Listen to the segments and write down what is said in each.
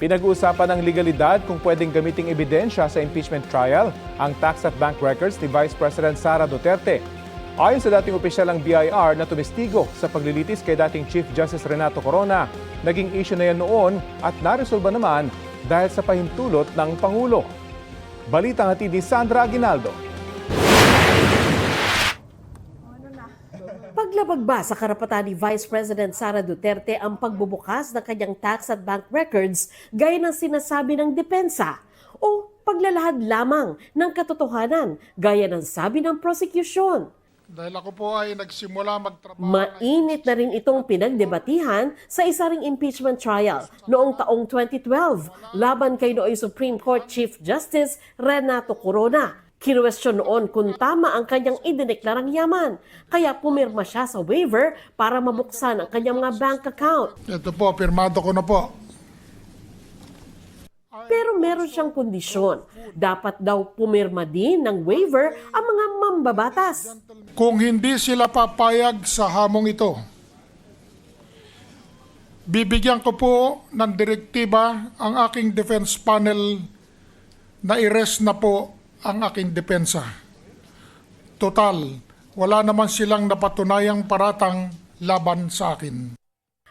Pinag-uusapan ng legalidad kung pwedeng gamiting ebidensya sa impeachment trial ang tax at bank records ni Vice President Sara Duterte. Ayon sa dating opisyal ng BIR na tumestigo sa paglilitis kay dating Chief Justice Renato Corona, naging issue na yan noon at naresolba naman dahil sa pahintulot ng Pangulo. Balitang hatid ni Sandra Aguinaldo. Paglabag ba sa karapatan ni Vice President Sara Duterte ang pagbubukas ng kanyang tax at bank records gaya ng sinasabi ng depensa? O paglalahad lamang ng katotohanan gaya ng sabi ng prosecution? Dahil ako po ay nagsimula magtrabaho. Mainit na rin itong pinagdebatihan sa isa ring impeachment trial noong taong 2012 laban kay nooy Supreme Court Chief Justice Renato Corona. Kinuwestiyon noon kung tama ang kanyang idineklarang yaman, kaya pumirma siya sa waiver para mabuksan ang kanyang mga bank account. Ito po, pirmado ko na po. Pero meron siyang kondisyon. Dapat daw pumirma din ng waiver ang mga mambabatas. Kung hindi sila papayag sa hamong ito, bibigyan ko po ng direktiba ang aking defense panel na i-rest na po ang aking depensa. Total, wala naman silang napatunayang paratang laban sa akin.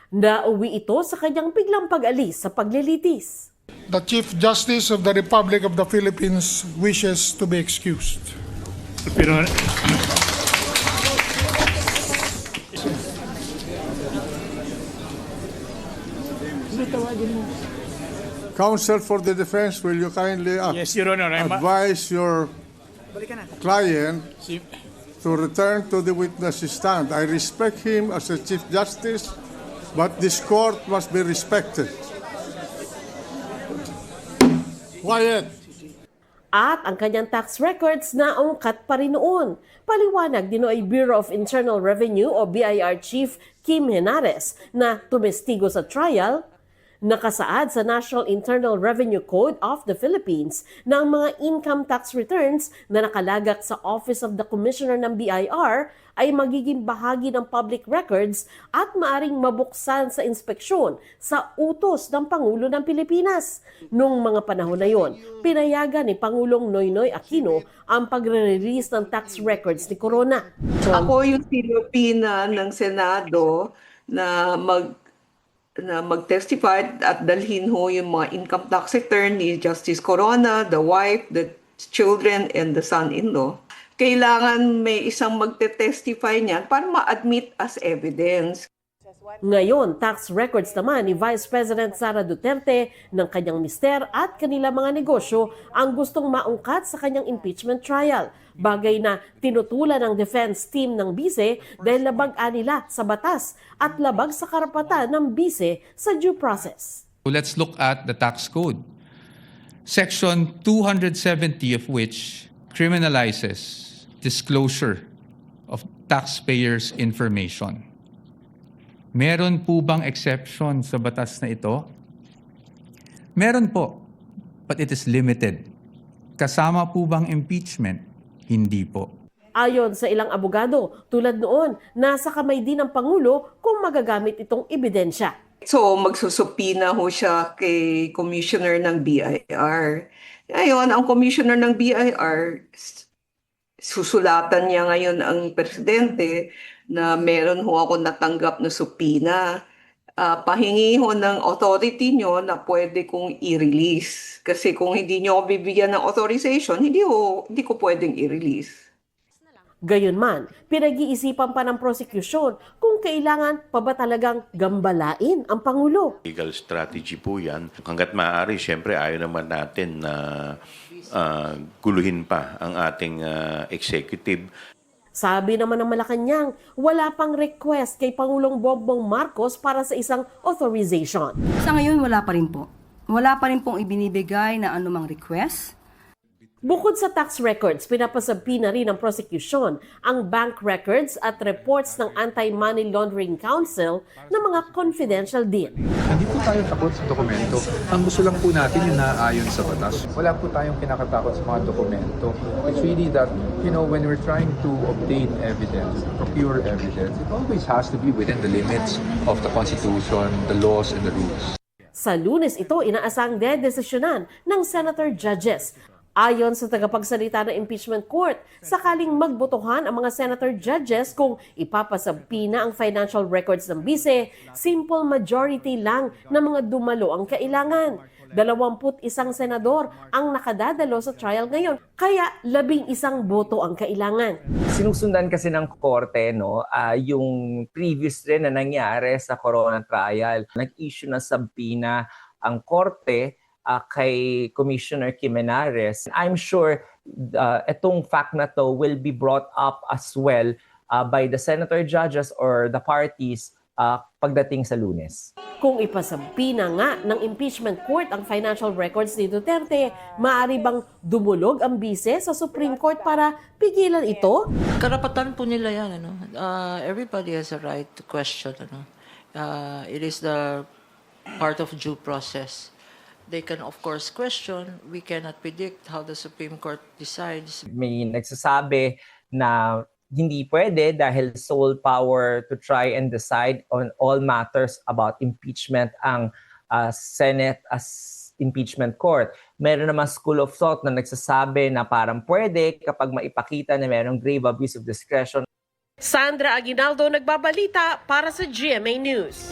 Nauwi ito sa kanyang biglang pag-alis sa paglilitis. The Chief Justice of the Republic of the Philippines wishes to be excused. Pero Counsel for the defense, will you kindly yes, Your Honor, advise your client to return to the witness stand? I respect him as a Chief Justice, but this court must be respected. Quiet! At ang kanyang tax records na ungkat pa rin noon. Paliwanag din ay Bureau of Internal Revenue o BIR Chief Kim Henares na tumestigo sa trial. Nakasaad sa National Internal Revenue Code of the Philippines na ang mga income tax returns na nakalagak sa Office of the Commissioner ng BIR ay magiging bahagi ng public records at maaring mabuksan sa inspeksyon sa utos ng Pangulo ng Pilipinas. Noong mga panahon na yon, pinayagan ni Pangulong Noynoy Aquino ang pagre-release ng tax records ni Corona. Ako yung sinupina ng Senado na mag-testify at dalhin ho yung mga income tax return ni Justice Corona, the wife, the children, and the son-in-law. Kailangan may isang magte-testify niyan para ma-admit as evidence. Ngayon, tax records naman ni Vice President Sara Duterte ng kanyang mister at kanila mga negosyo ang gustong maungkat sa kanyang impeachment trial. Bagay na tinutulan ng defense team ng bise dahil labag-an nila sa batas at labag sa karapatan ng bise sa due process. Let's look at the tax code. Section 270 of which criminalizes disclosure of taxpayers' information. Meron po bang exception sa batas na ito? Meron po, but it is limited. Kasama po bang impeachment? Hindi po. Ayon sa ilang abogado, tulad noon, nasa kamay din ng Pangulo kung magagamit itong ebidensya. So magsusupina ho siya kay Commissioner ng BIR. Ngayon, ang Commissioner ng BIR, susulatan niya ngayon ang Presidente na meron ho ako natanggap na supina. Pahingi ho ng authority nyo na pwede kong i-release. Kasi kung hindi nyo ako bibigyan ng authorization, hindi ko pwedeng i-release. Gayunman, pinag-iisipan pa ng prosecution kung kailangan pa ba talagang gambalain ang Pangulo. Legal strategy po yan. Hanggat maaari, siyempre ayaw naman natin na guluhin pa ang ating executive. Sabi naman ng Malacanang, wala pang request kay Pangulong Bongbong Marcos para sa isang authorization. Sa ngayon, wala pa rin po. Wala pa rin pong ibinibigay na anumang request. Bukod sa tax records, pinapasabi na rin ng prosecution ang bank records at reports ng Anti-Money Laundering Council na mga confidential din. Hindi po tayo takot sa dokumento. Ang gusto lang po natin yung naayon sa batas. Wala po tayong kinakatakot sa mga dokumento. It's really that, when we're trying to obtain evidence, procure evidence, it always has to be within the limits of the Constitution, the laws, and the rules. Sa Lunes ito inaasang dedesisyonan ng senator judges. Ayon sa tagapagsalita ng impeachment court, sakaling magbotohan ang mga senator judges kung ipapasabpina ang financial records ng bise, simple majority lang na mga dumalo ang kailangan. 21 senador ang nakadadalo sa trial ngayon, kaya 11 boto ang kailangan. Sinusundan kasi ng korte yung previous rin na nangyari sa Corona trial. Nag-issue ng subpoena ang korte kay Commissioner Kim Henares. I'm sure itong fact na to will be brought up as well by the senator judges or the parties pagdating sa Lunes. Kung ipasabpina nga ng impeachment court ang financial records ni Duterte, maaari bang dumulog ang bise sa Supreme Court para pigilan ito? Karapatan po nila yan. Everybody has a right to question. It is the part of due process. They can of course question. We cannot predict how the Supreme Court decides. May nagsasabi na hindi pwede dahil sole power to try and decide on all matters about impeachment ang Senate as impeachment court. Meron naman school of thought na nagsasabi na parang pwede kapag maipakita na merong grave abuse of discretion. Sandra Aguinaldo nagbabalita para sa GMA News.